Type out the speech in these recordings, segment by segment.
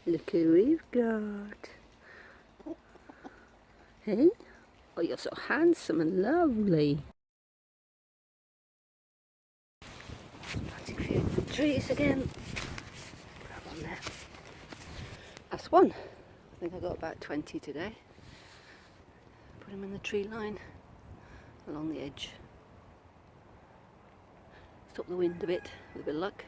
Look who we've got. Hey? Oh, you're so handsome and lovely. Planting a few trees again. Grab on there. That's one. I think I got about 20 today. Put them in the tree line along the edge. Stop the wind a bit with a bit of luck.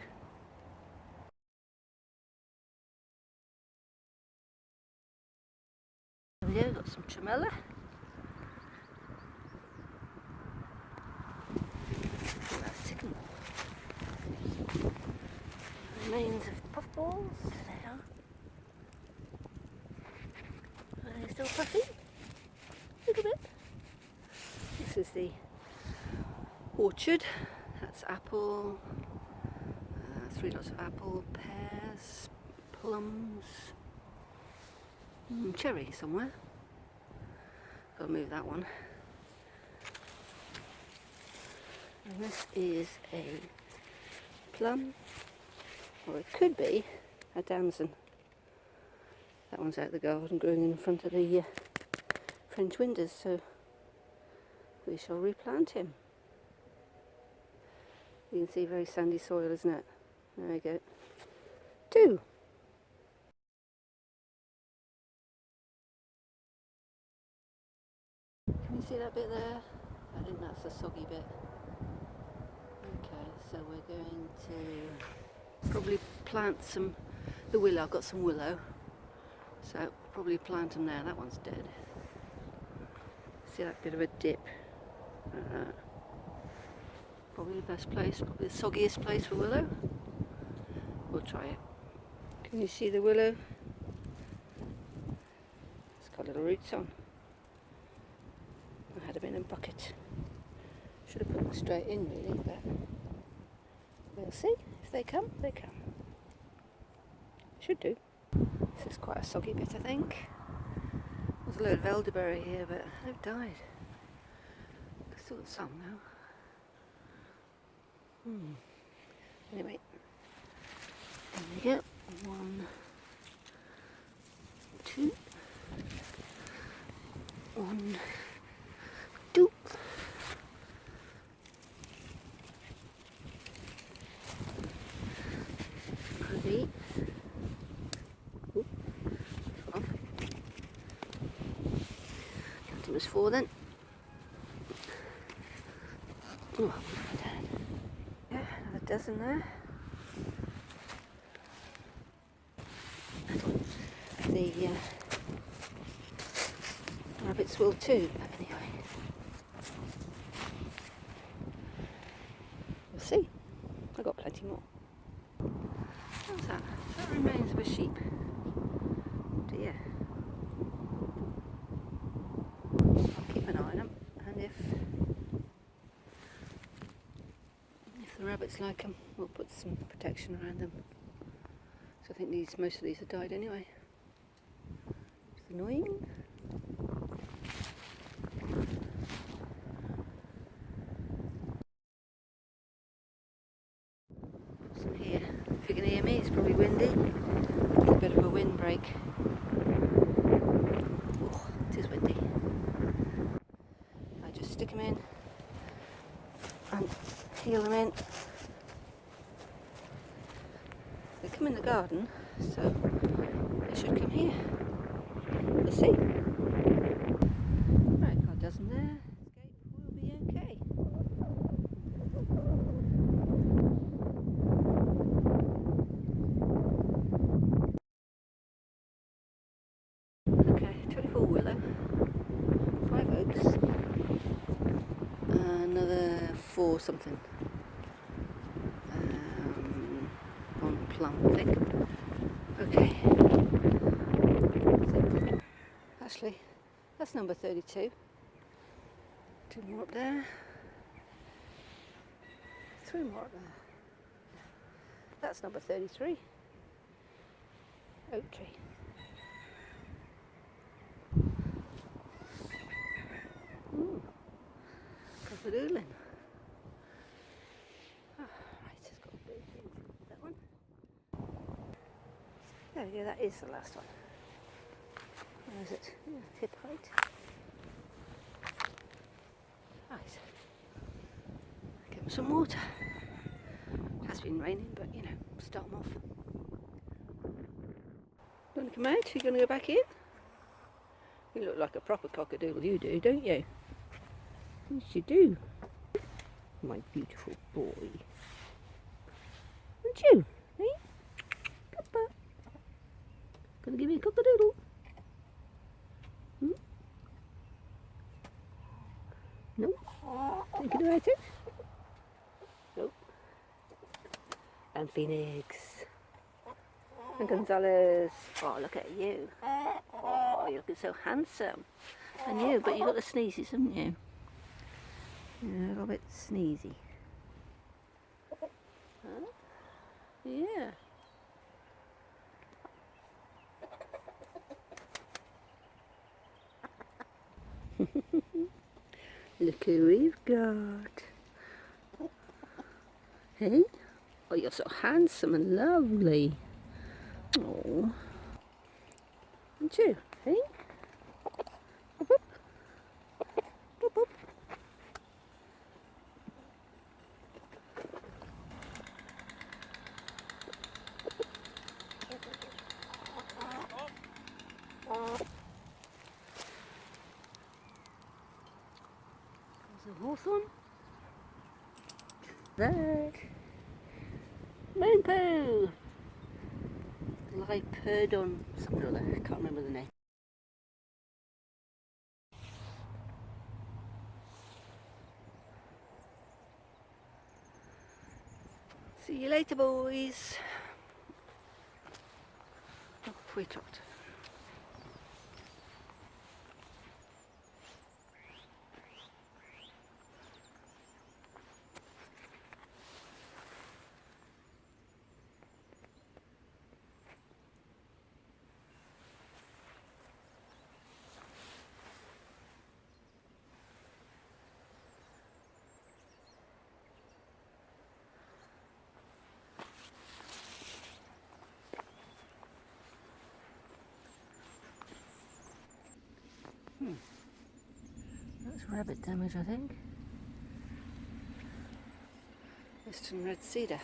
There we go, got some Tremella. Versicolour. Remains of puffballs. There they are. Are they still puffy? A little bit. This is the orchard. That's apple. 3 lots of apple, pears, plums. Cherry somewhere. Gotta move that one. And this is a plum, or it could be a damson. That one's out of the garden, growing in front of the French windows, so we shall replant him. You can see very sandy soil, isn't it? There we go. 2. Can you see that bit there? I think that's the soggy bit. Okay, so we're going to probably plant the willow. I've got some willow, so probably plant them there. That one's dead. See that bit of a dip? Probably the best place, probably the soggiest place for willow. We'll try it. Can you see the willow? It's got little roots on. I had them in a bucket. Should have put them straight in really, but we'll see. If they come, they come. Should do. This is quite a soggy bit, I think. There's a load of elderberry here, but they've died. There's still some now. Anyway, there we go. 1, 2. 1, 2. Ready? Off. Counting was 4 then. Oh, yeah, another dozen there. The rabbits will too, but anyway. We'll see. I've got plenty more. What's that? That remains of a sheep. Dear. I'll keep an eye on them, and if the rabbits like them, we'll put some protection around them. So I think most of these have died anyway. It's annoying. Some here. If you can hear me, it's probably windy. It's a bit of a windbreak. Oh, it is windy. I just stick them in and heel them in. They come in the garden, so they should come here. We'll see. Right, got a dozen there. Escape will be okay. Okay, 24 willow, 5 oaks, another 4 something. 1 plum, I think. Okay. Actually, that's number 32. 2 more up there. 3 more up there. That's number 33. Oak tree. Ooh. Cock-a-doodling. Oh, right, it's got a bit of that one. There we go, that is the last one. Where is it? Yeah, hip height. Right. Give them some water. It has been raining, but you know, start them off. You want to come out? You going to go back in? You look like a proper cockadoodle, you do, don't you? Yes, you do. My beautiful boy. Aren't you? Eh? Papa. Gonna give me a cockadoodle? Hmm? No? Thinking about it? Nope. And Phoenix. And Gonzalez. Oh, look at you. Oh, you're looking so handsome. And you, but you got the sneezes, haven't you? Yeah, a little bit sneezy. Huh? Yeah. Look who we've got. Hey? Oh, you're so handsome and lovely. Oh. Aren't you? Hey? Up, up. Up, up. There's a hawthorn. That. Moonpoo. Lycoperdon, something or other, I can't remember the name. See you later, boys. Off we trot. That's rabbit damage, I think. Western red cedar.